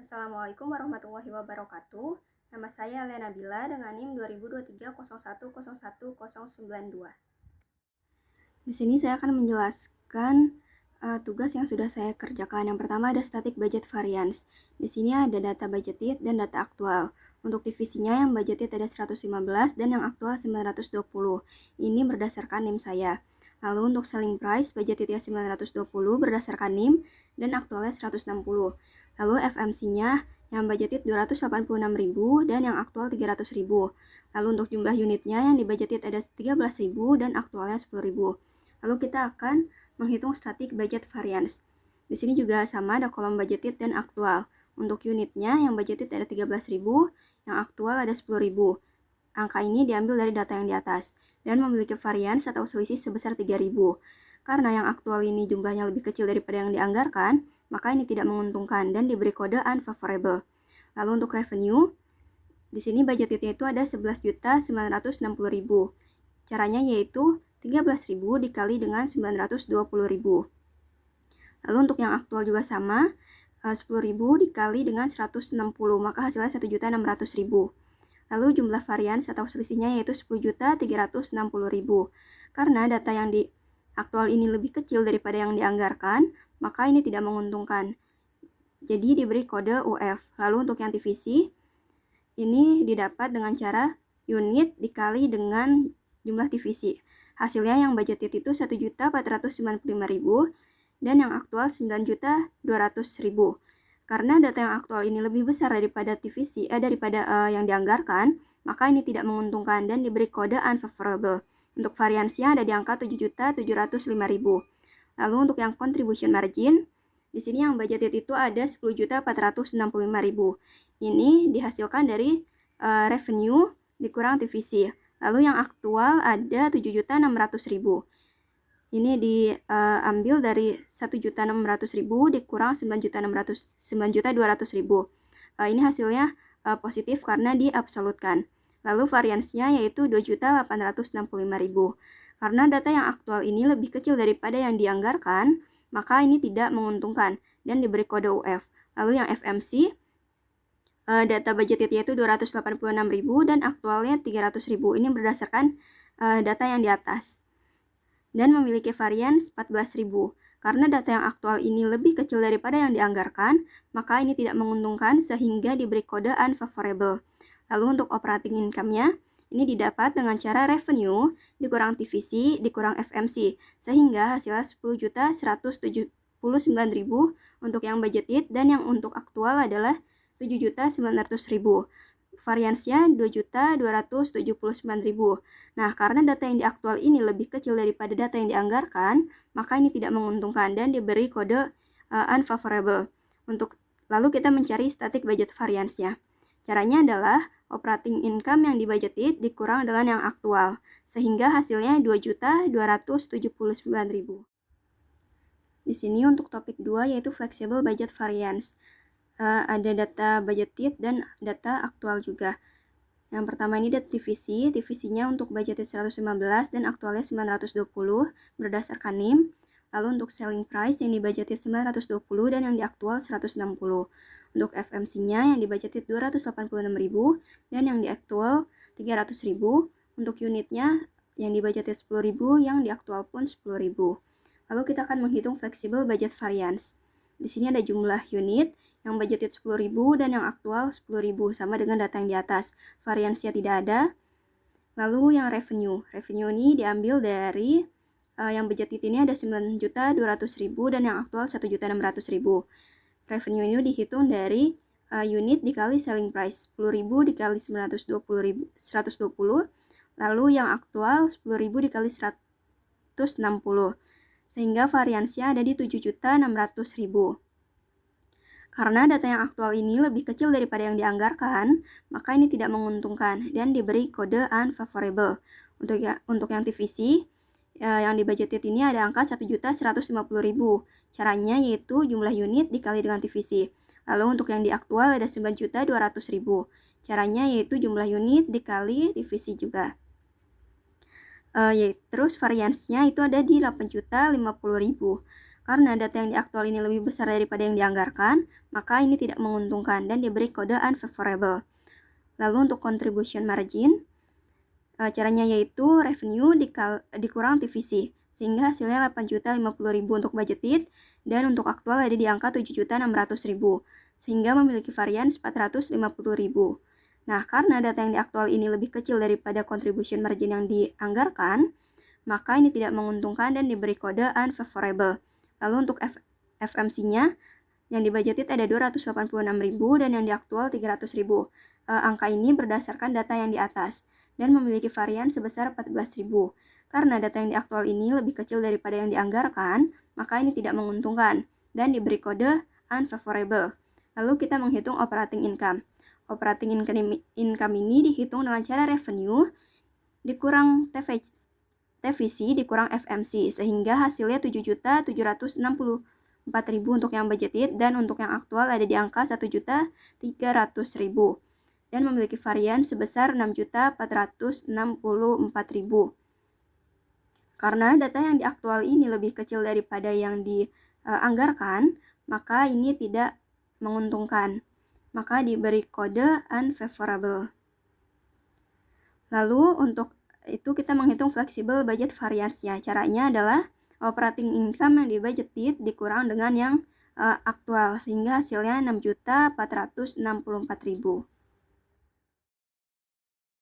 Assalamualaikum warahmatullahi wabarakatuh. Nama saya Lena Bila dengan NIM 2023010192. Di sini saya akan menjelaskan tugas yang sudah saya kerjakan. Yang pertama ada static budget variance. Di sini ada data budgeted dan data aktual. Untuk divisinya yang budgeted ada 115 dan yang aktual 920. Ini berdasarkan NIM saya. Lalu untuk selling price budgetednya 920 berdasarkan NIM dan aktualnya 160. Lalu FMC-nya yang budgeted 286.000 dan yang aktual 300.000. Lalu untuk jumlah unitnya yang dibudgeted ada 13.000 dan aktualnya 10.000. Lalu kita akan menghitung static budget variance. Di sini juga sama, ada kolom budgeted dan aktual. Untuk unitnya yang budgeted ada 13.000, yang aktual ada 10.000. Angka ini diambil dari data yang di atas dan memiliki variance atau selisih sebesar 3.000. Karena yang aktual ini jumlahnya lebih kecil daripada yang dianggarkan, maka ini tidak menguntungkan dan diberi kode unfavorable. Lalu untuk revenue, di sini budgetnya itu ada 11.960.000. Caranya yaitu 13.000 dikali dengan 920.000. Lalu untuk yang aktual juga sama, 10.000 dikali dengan 160, maka hasilnya 1.600.000. Lalu jumlah varians atau selisihnya yaitu 10.360.000. Karena data yang di aktual ini lebih kecil daripada yang dianggarkan, maka ini tidak menguntungkan. Jadi diberi kode UF. Lalu untuk yang divisi, ini didapat dengan cara unit dikali dengan jumlah divisi. Hasilnya yang budgeted itu 1.495.000 dan yang aktual 9.200.000. Karena data yang aktual ini lebih besar daripada yang dianggarkan, maka ini tidak menguntungkan dan diberi kode unfavorable. Untuk variansinya ada di angka 7.705.000. Lalu untuk yang contribution margin, di sini yang budgeted itu ada 10.465.000. Ini dihasilkan dari revenue dikurang divisi. Lalu yang aktual ada 7.600.000. Ini diambil dari 1.600.000 dikurang 9.200.000. Ini hasilnya positif karena diabsolutkan. Lalu variansinya yaitu 2.865.000. Karena data yang aktual ini lebih kecil daripada yang dianggarkan, maka ini tidak menguntungkan dan diberi kode UF. Lalu yang FMC, data budgeted yaitu 286.000 dan aktualnya 300.000. Ini berdasarkan data yang di atas. Dan memiliki varians 14.000. Karena data yang aktual ini lebih kecil daripada yang dianggarkan, maka ini tidak menguntungkan sehingga diberi kode unfavorable. Lalu untuk operating income-nya, ini didapat dengan cara revenue dikurang divisi dikurang FMC, sehingga hasilnya 10.179.000 untuk yang budgeted dan yang untuk aktual adalah 7.900.000. Variansnya 2.279.000. Nah, karena data yang di aktual ini lebih kecil daripada data yang dianggarkan, maka ini tidak menguntungkan dan diberi kode unfavorable. Lalu kita mencari static budget variance-nya. Caranya adalah operating income yang dibudgeted dikurang dengan yang aktual, sehingga hasilnya 2.279.000. Di sini untuk topik 2 yaitu flexible budget variance. Ada data budgeted dan data aktual juga. Yang pertama ini data divisinya untuk budgeted 115 dan aktualnya 920 berdasarkan NIM. Lalu untuk selling price yang dibudgeted 920 dan yang diaktual 160. Untuk FMC-nya yang dibudgeted 286.000 dan yang diaktual 300.000. Untuk unitnya yang dibudgeted 10.000, yang diaktual pun 10.000. Lalu kita akan menghitung flexible budget variance. Di sini ada jumlah unit yang budgeted 10.000 dan yang aktual 10.000, sama dengan data yang di atas. Variansnya tidak ada. Lalu yang revenue ini diambil dari yang budgeted ini ada 9.200.000 dan yang aktual 1.600.000. Revenue ini dihitung dari unit dikali selling price, 10.000 dikali 120, lalu yang aktual 10.000 dikali 160, sehingga variansnya ada di 7.600.000. Karena data yang aktual ini lebih kecil daripada yang dianggarkan, maka ini tidak menguntungkan dan diberi kode unfavorable. Untuk yang divisi, yang dibudgeted ini ada angka 1.150.000. Caranya yaitu jumlah unit dikali dengan divisi. Lalu untuk yang diaktual ada 9.200.000. Caranya yaitu jumlah unit dikali divisi juga. Terus variansnya itu ada di 8.050.000. Karena data yang diaktual ini lebih besar daripada yang dianggarkan, maka ini tidak menguntungkan dan diberi kode unfavorable. Lalu untuk contribution margin, caranya yaitu revenue dikurang TVC, sehingga hasilnya 8.050.000 untuk budgeted dan untuk aktual ada di angka 7.600.000, sehingga memiliki varians 450.000. Nah, karena data yang diaktual ini lebih kecil daripada contribution margin yang dianggarkan, maka ini tidak menguntungkan dan diberi kode unfavorable. Lalu untuk FMC-nya, yang dibudgeted ada 286.000 dan yang diaktual 300.000. Angka ini berdasarkan data yang di atas dan memiliki varian sebesar 14.000. Karena data yang diaktual ini lebih kecil daripada yang dianggarkan, maka ini tidak menguntungkan dan diberi kode unfavorable. Lalu kita menghitung operating income. Operating income ini dihitung dengan cara revenue dikurang TVC dikurang FMC, sehingga hasilnya 7.764.000 untuk yang budgeted dan untuk yang aktual ada di angka 1.300.000 dan memiliki varian sebesar 6.464.000. Karena data yang diaktual ini lebih kecil daripada yang dianggarkan, maka ini tidak menguntungkan. Maka diberi kode unfavorable. Lalu untuk itu kita menghitung flexible budget variance-nya. Caranya adalah operating income yang dibudgeted dikurang dengan yang aktual, sehingga hasilnya 6.464.000.